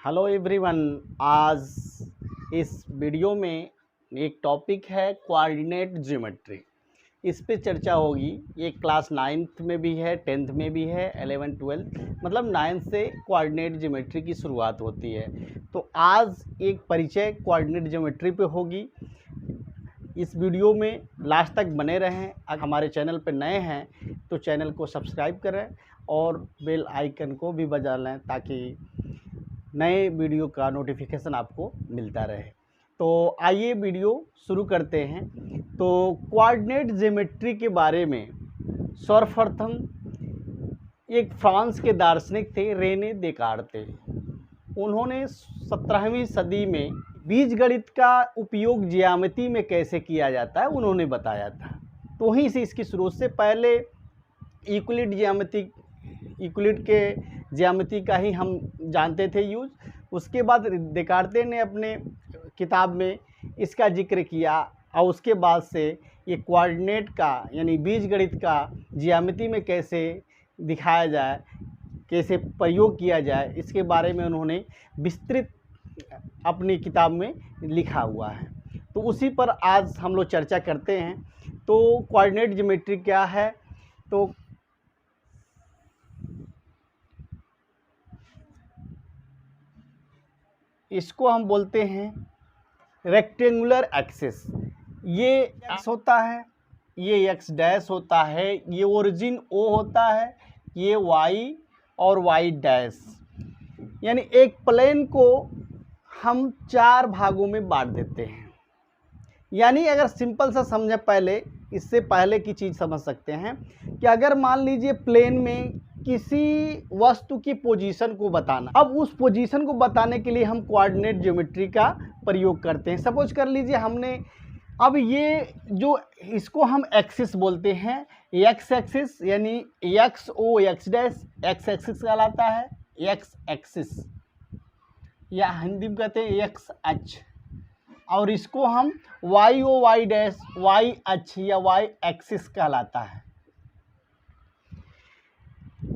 Hello everyone. आज इस video में एक टॉपिक है कोऑर्डिनेट ज्योमेट्री। इस पे चर्चा होगी। ये क्लास 9th में भी है, 10th में भी है, 11 12 मतलब 9th से कोऑर्डिनेट ज्योमेट्री की शुरुआत होती है। तो आज एक परिचय कोऑर्डिनेट ज्योमेट्री पे होगी। इस वीडियो में लास्ट तक बने रहें। अगर हमारे चैनल पर नए हैं तो चैनल को सब्सक्राइब करें और बेल आइकन को भी बजा लें ताकि नए वीडियो का नोटिफिकेशन आपको मिलता रहे। तो आइए वीडियो शुरू करते हैं। तो कोऑर्डिनेट ज्योमेट्री के बारे में सर्वप्रथम एक फ्रांस के दार्शनिक थे, रेने देकार्ते। उन्होंने 17वीं सदी में बीजगणित का उपयोग ज्यामिति में कैसे किया जाता है उन्होंने बताया था। तो वहीं से इसकी शुरुआत से पहले यूक्लिड के ज्यामिति का ही हम जानते थे यूज। उसके बाद देकार्ते ने अपने किताब में इसका जिक्र किया और उसके बाद से ये कोऑर्डिनेट का यानी बीजगणित का ज्यामिति में कैसे दिखाया जाए, कैसे प्रयोग किया जाए, इसके बारे में उन्होंने विस्तृत अपनी किताब में लिखा हुआ है। तो उसी पर आज हम लोग चर्चा करते हैं। तो कोऑर्डिनेट ज्योमेट्री क्या है? तो इसको हम बोलते हैं रेक्टेंगुलर एक्सिस। ये एक्स होता है, ये एक्स डैश होता है, ये ओरिजिन ओ होता है, ये वाई और वाई डैश। यानी एक प्लेन को हम 4 भागों में बांट देते हैं। यानी अगर सिंपल सा समझे, पहले इससे पहले की चीज़ समझ सकते हैं कि अगर मान लीजिए प्लेन में किसी वस्तु की पोजीशन को बताना, अब उस पोजीशन को बताने के लिए हम कोऑर्डिनेट ज्योमेट्री का प्रयोग करते हैं। सपोज कर लीजिए हमने अब ये जो इसको हम एक्सिस बोलते हैं, एक्स एक्सिस यानी एक्स ओ एक्स डैश एक्स एक्सिस कहलाता है, एक्स एक्सिस या हिंदी में कहते हैं एक्स अक्ष। और इसको हम Y O Y dash Y अक्ष या वाई एक्सिस कहलाता है।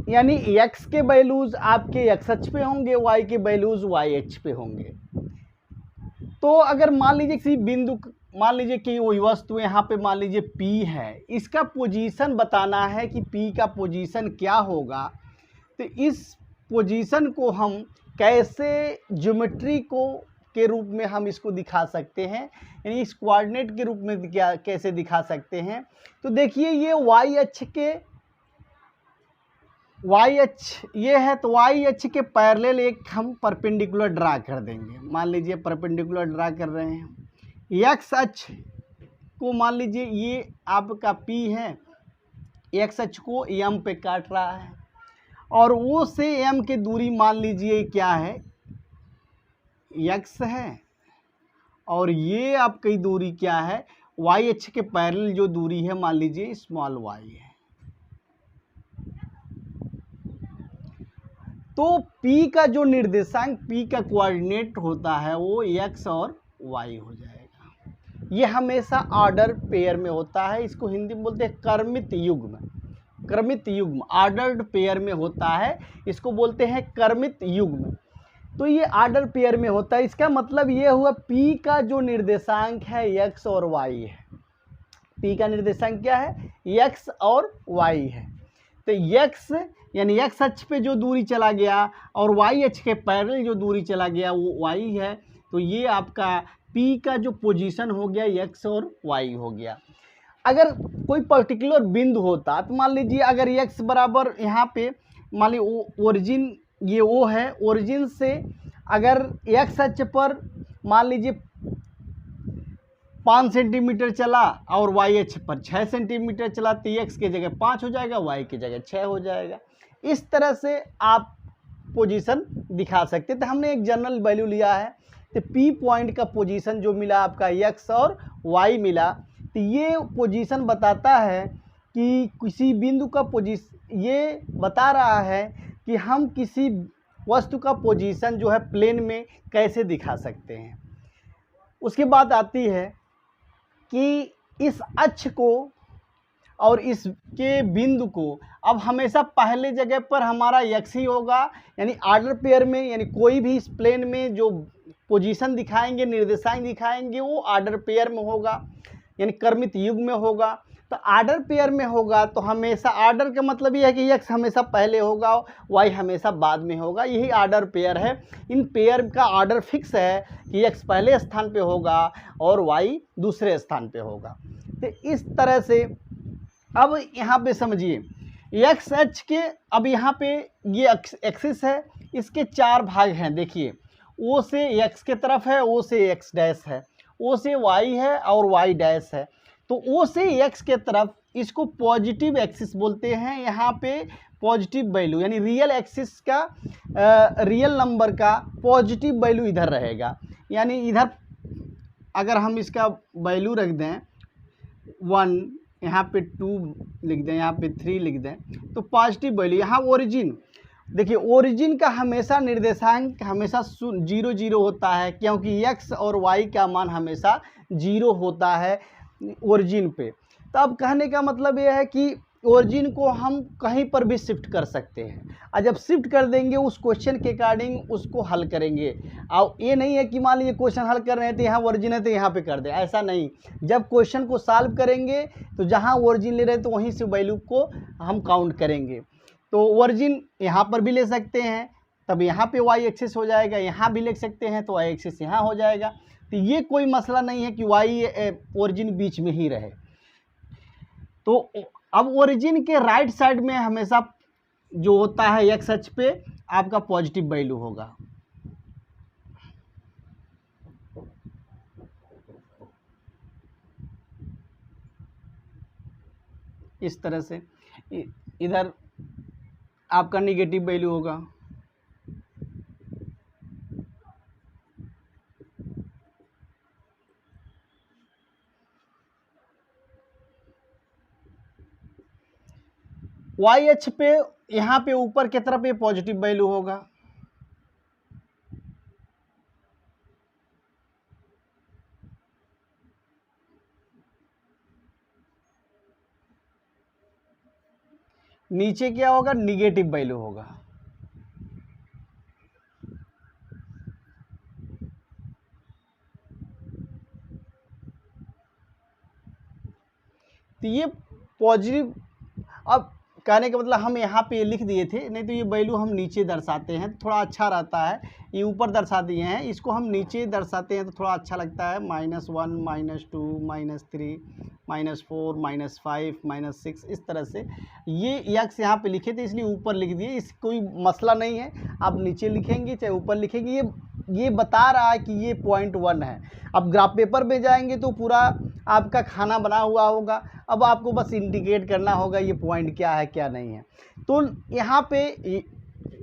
यानी एक्स के वैल्यूज आपके एक्स अक्ष पे होंगे, वाई के वैल्यूज वाई अक्ष पे होंगे। तो अगर मान लीजिए किसी बिंदु, मान लीजिए कि वही वस्तु यहाँ पे मान लीजिए P है, इसका पोजीशन बताना है कि P का पोजीशन क्या होगा। तो इस पोजीशन को हम कैसे ज्योमेट्री को के रूप में हम इसको दिखा सकते हैं, यानी इस कोऑर्डिनेट के रूप में क्या कैसे दिखा सकते हैं। तो देखिए ये वाई अक्ष के वाई अक्ष ये है, तो वाई अक्ष के पैरेलल एक हम परपेंडिकुलर ड्रा कर देंगे। मान लीजिए परपेंडिकुलर ड्रा कर रहे हैं। एक्स अक्ष को मान लीजिए ये आपका P है, एक्स अक्ष को M पे काट रहा है और वो से M की दूरी मान लीजिए क्या है, x है, और ये आपकी दूरी क्या है, y अक्ष के पैरेलल जो दूरी है मान लीजिए स्मॉल y है। तो P का जो निर्देशांक, P का कोऑर्डिनेट होता है वो x और y हो जाएगा। ये हमेशा ऑर्डर पेयर में होता है। इसको हिंदी में बोलते हैं क्रमित युग्म। क्रमित युग्म ऑर्डर्ड पेयर में होता है, इसको बोलते हैं क्रमित युग्म। तो ये ऑर्डर पेयर में होता है। इसका मतलब ये हुआ P का जो निर्देशांक है x और y है। P का निर्देशांक क्या है, x और y है। तो x यानी x अक्ष पे जो दूरी चला गया और y अक्ष के पैरेलल जो दूरी चला गया वो y है। तो ये आपका P का जो पोजीशन हो गया x और y हो गया। अगर कोई पर्टिकुलर बिंदु होता तो मान लीजिए अगर x बराबर यहाँ पे मान लीजिए ओरिजिन ये O है, ओरिजिन से अगर x अक्ष पर मान लीजिए 5 सेंटीमीटर चला और y अक्ष पर 6 सेंटीमीटर चला, तो x की जगह 5 हो जाएगा, y की जगह 6 हो जाएगा। इस तरह से आप पोजीशन दिखा सकते। तो हमने एक जनरल वैल्यू लिया है, तो P पॉइंट का पोजीशन जो मिला आपका x और y मिला, तो ये पोजीशन बताता है कि किसी बिंदु का पोजीशन, ये बता रहा है कि हम किसी वस्तु का पोजीशन जो है प्लेन में कैसे दिखा सकते हैं। उसके बाद आती है कि इस अक्ष को और इसके बिंदु को अब हमेशा पहले जगह पर हमारा x ही होगा, यानी ऑर्डर पेयर में, यानी कोई भी इस प्लेन में जो पोजीशन दिखाएंगे, निर्देशांक दिखाएंगे, वो ऑर्डर पेयर में होगा, यानी क्रमित युग में होगा। तो ऑर्डर पेयर में होगा तो हमेशा ऑर्डर का मतलब ये है कि x हमेशा पहले होगा, y हमेशा बाद में होगा, यही ऑर्डर पेयर है। इन पेयर का ऑर्डर फिक्स है कि x पहले स्थान पे होगा और y दूसरे स्थान पे होगा। तो इस तरह से अब यहाँ पे समझिए एक्स एच के, अब यहाँ पे ये एक्सिस है, इसके 4 भाग हैं। देखिए ओ से एक्स के तरफ है, ओ से एक्स डैश है, ओ से वाई है और वाई डैश है। तो ओ से एक्स के तरफ इसको पॉजिटिव एक्सिस बोलते हैं। यहाँ पे पॉजिटिव वैल्यू यानी रियल एक्सिस का रियल नंबर का पॉजिटिव वैल्यू इधर रहेगा, यानी इधर अगर हम इसका वैल्यू रख दें 1, यहाँ पे 2 लिख दें, यहाँ पे 3 लिख दें, तो पॉजिटिव वैल्यू। यहाँ ओरिजिन देखिए, ओरिजिन का हमेशा निर्देशांक हमेशा 0 0 होता है, क्योंकि x और y का मान हमेशा 0 होता है ओरिजिन पे। तो अब कहने का मतलब ये है कि ओरिजिन को हम कहीं पर भी शिफ्ट कर सकते हैं, और जब शिफ्ट कर देंगे उस क्वेश्चन के अकॉर्डिंग उसको हल करेंगे। और ये नहीं है कि मान लीजिए क्वेश्चन हल कर रहे हैं तो यहाँ ओरिजिन है तो यहाँ पे कर दें, ऐसा नहीं। जब क्वेश्चन को सॉल्व करेंगे तो जहाँ ओरिजिन ले रहे हैं तो वहीं से वैल्यू को हम काउंट करेंगे। तो ओरिजिन यहाँ पर भी ले सकते हैं, तब यहाँ पे y एक्सिस हो जाएगा, यहाँ भी ले सकते हैं तो y एक्सिस यहाँ हो जाएगा। तो ये कोई मसला नहीं है कि y ओरिजिन बीच में ही रहे। तो अब ओरिजिन के राइट साइड में हमेशा जो होता है एक्स अक्ष पे आपका पॉजिटिव वैल्यू होगा। इस तरह से इधर आपका निगेटिव वैल्यू होगा। वाई अक्ष पे यहाँ पे ऊपर की तरफ ये पॉजिटिव वैल्यू होगा। नीचे क्या होगा, निगेटिव वैल्यू होगा। तो ये पॉजिटिव, अब कहने का मतलब हम यहाँ पे लिख दिए थे, नहीं तो ये वैल्यू हम नीचे दर्शाते हैं तो थोड़ा अच्छा रहता है। ये ऊपर दर्शा दिए हैं, इसको हम नीचे दर्शाते हैं तो थोड़ा अच्छा लगता है। -1 -2 -3 -4 -5 -6 इस तरह से ये x यहाँ पे लिखे थे इसलिए ऊपर लिख दिए। इस कोई मसला नहीं है, आप नीचे लिखेंगे चाहे ऊपर लिखेंगे, ये बता रहा है कि ये पॉइंट 1 है। अब ग्राफ पेपर में जाएंगे तो पूरा आपका खाना बना हुआ होगा, अब आपको बस इंडिकेट करना होगा ये पॉइंट क्या है क्या नहीं है। तो यहाँ पे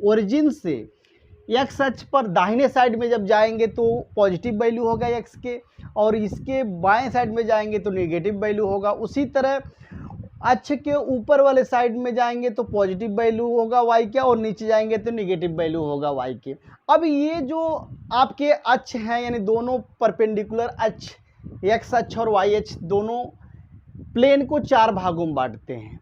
ओरिजिन से एक्स अक्ष पर दाहिने साइड में जब जाएंगे तो पॉजिटिव वैल्यू होगा एक्स के, और इसके बाएं साइड में जाएंगे तो नेगेटिव वैल्यू होगा। उसी तरह अक्ष के ऊपर वाले साइड में जाएंगे तो पॉजिटिव वैल्यू होगा वाई का, और नीचे जाएंगे तो नेगेटिव वैल्यू होगा वाई के। अब ये जो आपके अक्ष हैं यानी दोनों परपेंडिकुलर अक्ष एक्स अक्ष और वाई अक्ष दोनों प्लेन को 4 भागों में बांटते हैं,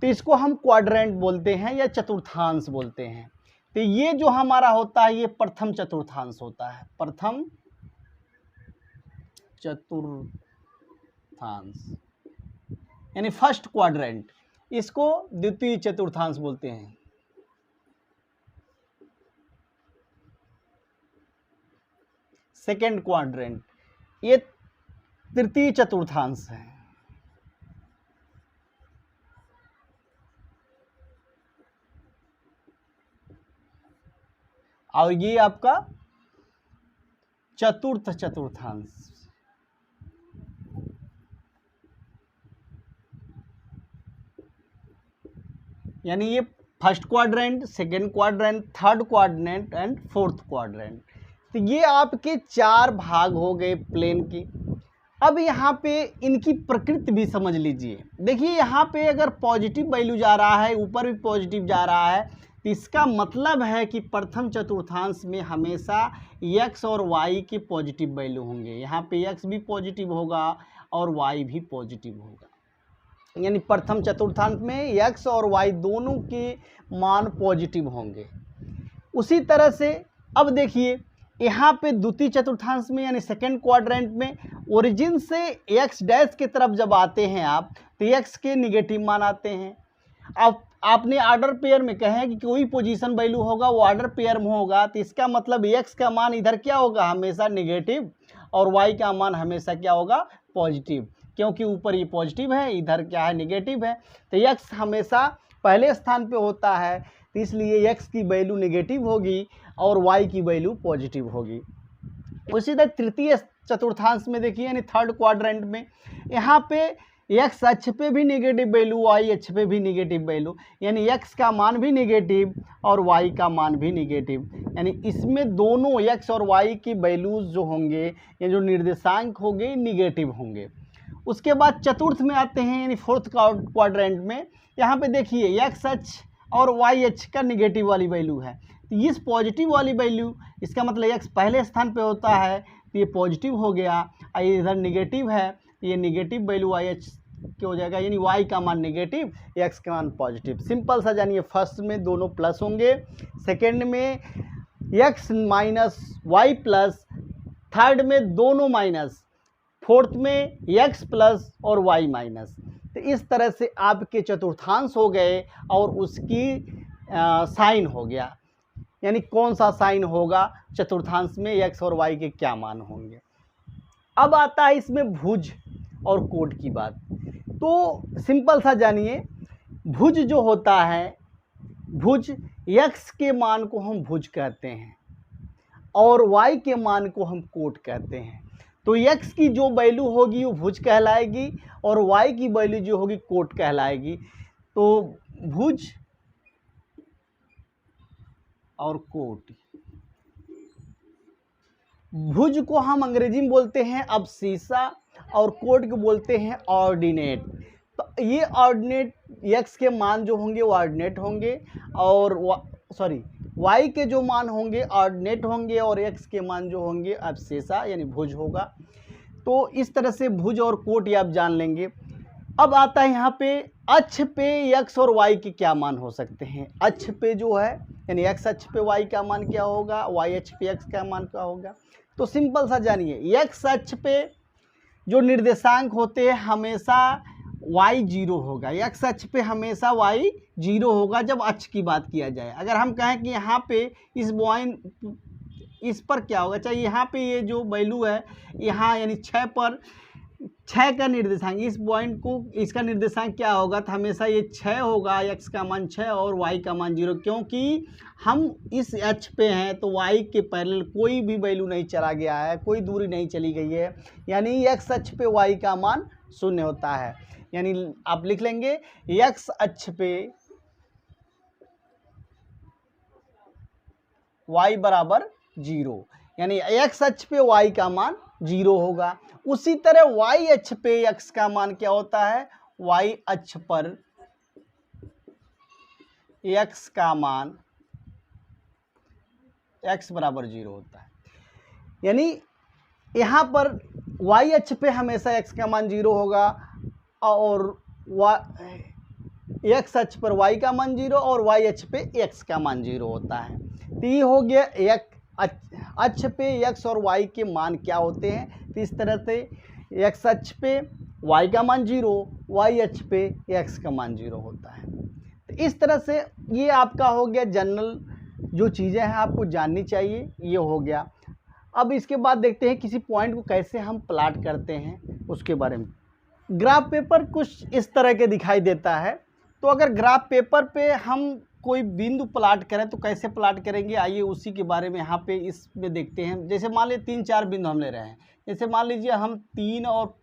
तो इसको हम क्वाड्रेंट बोलते हैं या चतुर्थांश बोलते हैं। तो ये जो हमारा होता है ये प्रथम चतुर्थांश होता है, प्रथम चतुर्थांश यानी फर्स्ट क्वाड्रेंट, इसको द्वितीय चतुर्थांश बोलते हैं। सेकेंड क्वाड्रेंट ये तृतीय चतुर्थांश है। और ये आपका चतुर्थ चतुर्थांश। यानी ये first quadrant, second quadrant, third quadrant and fourth quadrant. तो ये आपके 4 भाग हो गए प्लेन की। अब यहाँ पे इनकी प्रकृति भी समझ लीजिए। देखिए यहाँ पे अगर पॉजिटिव वैल्यू जा रहा है, ऊपर भी पॉजिटिव जा रहा है, तो इसका मतलब है कि प्रथम चतुर्थांश में हमेशा x और y के पॉजिटिव वैल्यू होंगे। यहाँ पे x भी पॉजिटिव होगा और y भी पॉजिटिव होगा। यानी प्रथम चतुर्थांश में x और y दोनों के मान पॉजिटिव होंगे। उसी तरह से अब देखिए यहाँ पे द्वितीय चतुर्थांश में यानी सेकेंड क्वाड्रेंट में ओरिजिन से x डैश की तरफ जब आते हैं आप तो x के निगेटिव मान आते हैं। अब आपने ऑर्डर पेयर में कहे कि कोई पोजीशन वैल्यू होगा वो ऑर्डर पेयर में होगा, तो इसका मतलब x का मान इधर क्या होगा, हमेशा नेगेटिव, और y का मान हमेशा क्या होगा, पॉजिटिव, क्योंकि ऊपर ये पॉजिटिव है, इधर क्या है, नेगेटिव है। तो x हमेशा पहले स्थान पे होता है, तो इसलिए x की वैल्यू नेगेटिव होगी और y की वैल्यू पॉजिटिव होगी। उसी तरह तृतीय चतुर्थांश में देखिए यानी थर्ड क्वाड्रेंट में यहाँ पे x अक्ष पे भी नेगेटिव वैल्यू, y अक्ष पे भी नेगेटिव वैल्यू, यानी x का मान भी नेगेटिव और y का मान भी नेगेटिव, यानी इसमें दोनों x और y की वैल्यूज जो होंगे या जो निर्देशांक होंगे नेगेटिव होंगे। उसके बाद चतुर्थ में आते हैं यानी फोर्थ क्वाड्रेंट में, यहाँ पे देखिए x अक्ष और y अक्ष का नेगेटिव वाली वैल्यू है, तो इस पॉजिटिव वाली वैल्यू, इसका मतलब x पहले स्थान पे होता है तो ये पॉजिटिव हो गया, और इधर नेगेटिव है तो ये नेगेटिव वैल्यू y अक्ष क्या हो जाएगा, यानी y का मान नेगेटिव, x का मान पॉजिटिव। सिंपल सा जानिए, फर्स्ट में दोनों प्लस होंगे, सेकेंड में x minus Y plus, third में दोनों माइनस, फोर्थ में x प्लस और y माइनस। तो इस तरह से आपके चतुर्थांश हो गए और उसकी साइन हो गया, यानी कौन सा साइन होगा चतुर्थांश में, x और y के क्या मान होंगे। अब आता है इसमें भुज और कोट की बात। तो सिंपल सा जानिए, भुज जो होता है, भुज x के मान को हम भुज कहते हैं और y के मान को हम कोट कहते हैं। तो x की जो वैल्यू होगी वो भुज कहलाएगी और y की वैल्यू जो होगी कोट कहलाएगी। तो भुज और कोट, भुज को हम अंग्रेजी में बोलते हैं अबसीसा और कोट को बोलते हैं ऑर्डिनेट। तो ये ऑर्डिनेट x के मान जो होंगे वो ऑर्डिनेट होंगे और y के जो मान होंगे ऑर्डिनेट होंगे और x के मान जो होंगे अबसीसा यानी भुज होगा। तो इस तरह से भुज और कोट ये आप जान लेंगे। अब आता है यहाँ पे अक्ष पे x और y के क्या मान हो सकते हैं। अक्ष पे जो है यानी x अक्ष पे y का मान क्या होगा, y अक्ष पे x का मान क्या होगा। तो सिंपल सा जानिए, x अक्ष पे जो निर्देशांक होते हैं हमेशा y 0 होगा, x अक्ष पे हमेशा y 0 होगा जब अक्ष की बात किया जाए। अगर हम कहें कि यहाँ पे इस पॉइंट, इस पर क्या होगा, चाहे यहाँ पे ये जो वैल्यू है यहाँ यानी 6 पर 6 का निर्देशांक, इस पॉइंट को इसका निर्देशांक क्या होगा, तो हमेशा ये 6 होगा, x का मान 6 और y का मान 0, क्योंकि हम इस अक्ष पे हैं तो y के पैरेलल कोई भी वैल्यू नहीं चला गया है, कोई दूरी नहीं चली गई है, यानी x अक्ष पे y का मान 0 होता है। यानी आप लिख लेंगे x अक्ष पे y बराबर 0, यानी x अक्ष पे y का मान 0 होगा। उसी तरह y अक्ष पे x का मान क्या होता है, y अक्ष पर x का मान x बराबर 0 होता है। यानी यहाँ पर y अक्ष पे हमेशा x का मान 0 होगा और x अक्ष पर y का मान 0 और y अक्ष पे x का मान 0 होता है। तो ये हो गया एक अक्ष पे x और y के मान क्या होते हैं। तो इस तरह से x अक्ष पे y का मान 0, y अक्ष पे x का मान 0 होता है। तो इस तरह से ये आपका हो गया जनरल जो चीज़ें हैं आपको जाननी चाहिए, ये हो गया। अब इसके बाद देखते हैं किसी पॉइंट को कैसे हम प्लाट करते हैं उसके बारे में। ग्राफ पेपर कुछ इस तरह के दिखाई देता है। तो अगर ग्राफ पेपर पे हम कोई बिंदु प्लाट करें तो कैसे प्लाट करेंगे, आइए उसी के बारे में यहाँ पे इसमें देखते हैं। जैसे मान लीजिए 3-4 बिंदु हम ले रहे हैं, जैसे मान लीजिए हम 3 और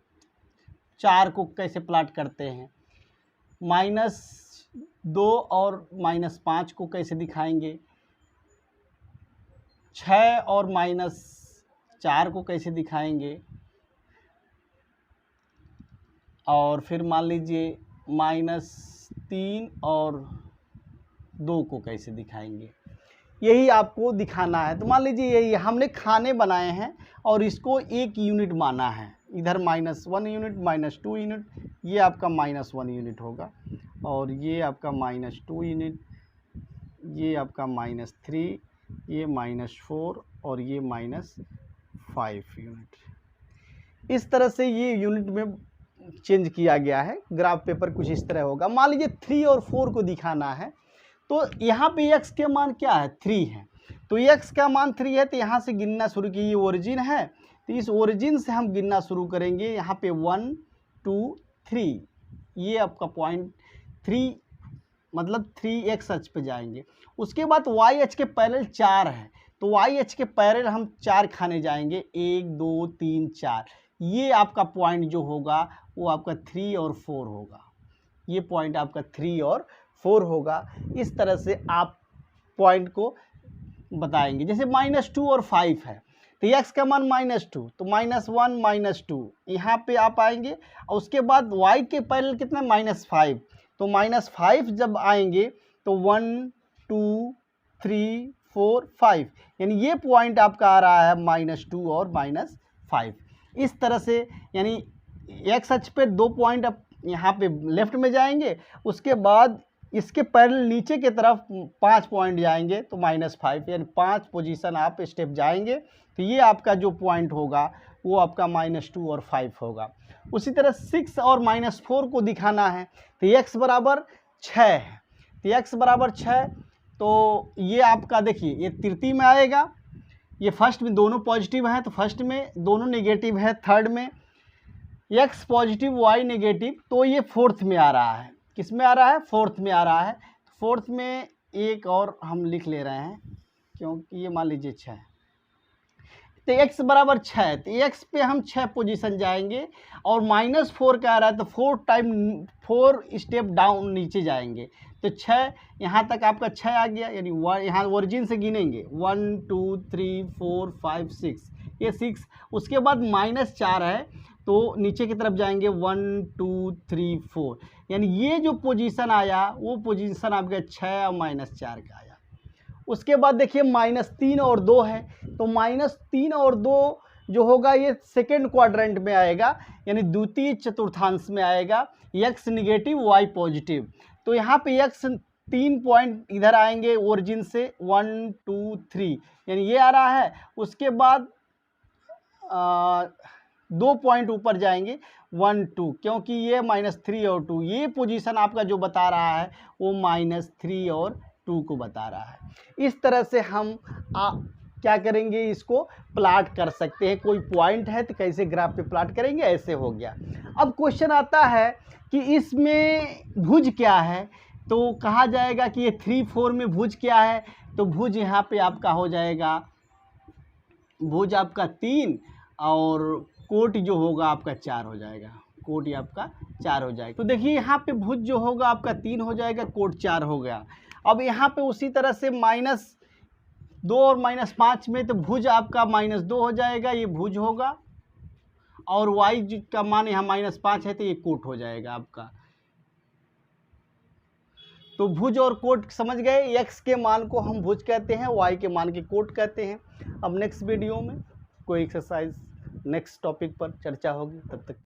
4 को कैसे प्लाट करते हैं, -2 और -5 को कैसे दिखाएंगे, 6 और -4 को कैसे दिखाएंगे, और फिर मान लीजिए -3 और 2 को कैसे दिखाएंगे, यही आपको दिखाना है। तो मान लीजिए यही हमने खाने बनाए हैं और इसको 1 यूनिट माना है, इधर -1 यूनिट, -2 यूनिट, ये आपका -1 यूनिट होगा, और ये आपका -2 यूनिट, ये आपका -3, ये -4 और ये -5 यूनिट। इस तरह से ये यूनिट में चेंज किया गया है। ग्राफ पेपर कुछ इस तरह होगा। मान लीजिए 3 और 4 को दिखाना है, तो यहाँ पे x के मान क्या है, 3 है, तो x का मान 3 है, तो यहाँ से गिनना शुरू कीजिए। ये ओरिजिन है, तो इस ओरिजिन से हम गिनना शुरू करेंगे। यहाँ पे 1 2 3, ये आपका पॉइंट 3 मतलब 3x अक्ष पे जाएंगे। उसके बाद y अक्ष के पैरेलल 4 है, तो y अक्ष के पैरेलल हम 4 खाने जाएंगे, 1 2 3 4। ये आपका पॉइंट जो होगा वो आपका 3 और 4 होगा। ये पॉइंट आपका 3 और 4 होगा। इस तरह से आप पॉइंट को बताएंगे। जैसे -2 और 5 है, तो x का मान -2, तो -1 -2 यहाँ पे आप आएंगे, और उसके बाद y के पैरेलल कितना, -5, तो -5 जब आएंगे तो 1 2 3 4 5, यानी ये पॉइंट आपका आ रहा है -2 और -5। इस तरह से यानी x अक्ष पे 2 पॉइंट अब यहाँ पे लेफ्ट में जाएंगे, उसके बाद इसके पैरेलल नीचे के तरफ 5 पॉइंट जाएंगे, तो -5, यानी 5 पोजीशन आप स्टेप जाएंगे, तो ये आपका जो पॉइंट होगा वो आपका -2 और 5 होगा। उसी तरह 6 और -4 को दिखाना है, तो x बराबर 6 है, तो x बराबर 6, तो ये आपका देखिए ये तृतीय में आएगा, ये फर्स्ट में दोनों पॉजिटिव हैं, तो फर्स्ट में दोनों नेगेटिव है, थर्ड में x पॉजिटिव y नेगेटिव, तो ये फोर्थ में आ रहा है। किस में आ रहा है, फोर्थ में आ रहा है। फोर्थ में एक और हम लिख ले रहे हैं, क्योंकि ये मान लीजिए 6, तो x बराबर 6, तो x पे हम 6 पोजीशन जाएंगे, और -4 का आ रहा है, तो 4 स्टेप डाउन नीचे जाएंगे, तो 6 यहाँ तक आपका 6 आ गया, यानी यहाँ ओरिजिन से गिनेंगे 1 2 3 4 5 6, ये 6। उसके बाद -4 है, तो नीचे की तरफ जाएंगे 1 2 3 4, यानी ये जो पोजीशन आया वो पोजीशन आपका 6 और -4 का आया। उसके बाद देखिए -3 और 2 है, तो -3 और 2 जो होगा ये सेकेंड क्वाड्रेंट में आएगा, यानी द्वितीय चतुर्थांश में आएगा। x निगेटिव y पॉजिटिव, तो यहाँ पे x 3 पॉइंट इधर आएंगे ओरिजिन से 1 2 3, यानी ये आ रहा है। उसके बाद 2 पॉइंट ऊपर जाएंगे 1 2, क्योंकि ये -3 और 2, ये पोजीशन आपका जो बता रहा है वो -3 और 2 को बता रहा है। इस तरह से हम क्या करेंगे, इसको प्लाट कर सकते हैं। कोई पॉइंट है तो कैसे ग्राफ पे प्लाट करेंगे, ऐसे हो गया। अब क्वेश्चन आता है कि इसमें भुज क्या है, तो कहा जाएगा कि ये 3 4 में भुज क्या है, तो भुज यहाँ पे आपका हो जाएगा, भुज आपका 3 और कोट जो होगा आपका 4 हो जाएगा, कोट आपका 4 हो जाएगा। तो देखिए यहाँ पे भुज जो होगा आपका 3 हो जाएगा, कोट 4 हो गया। अब यहाँ पे उसी तरह से -2 और -5 में, तो भुज आपका -2 हो जाएगा, ये भुज होगा, और y का मान यहाँ -5 है, तो ये कोट हो जाएगा आपका। तो भुज और कोट समझ गए, x के मान को हम भुज कहते हैं, y के मान के कोट कहते हैं। अब नेक्स्ट वीडियो में कोई एक्सरसाइज नेक्स्ट टॉपिक पर चर्चा होगी, तब तक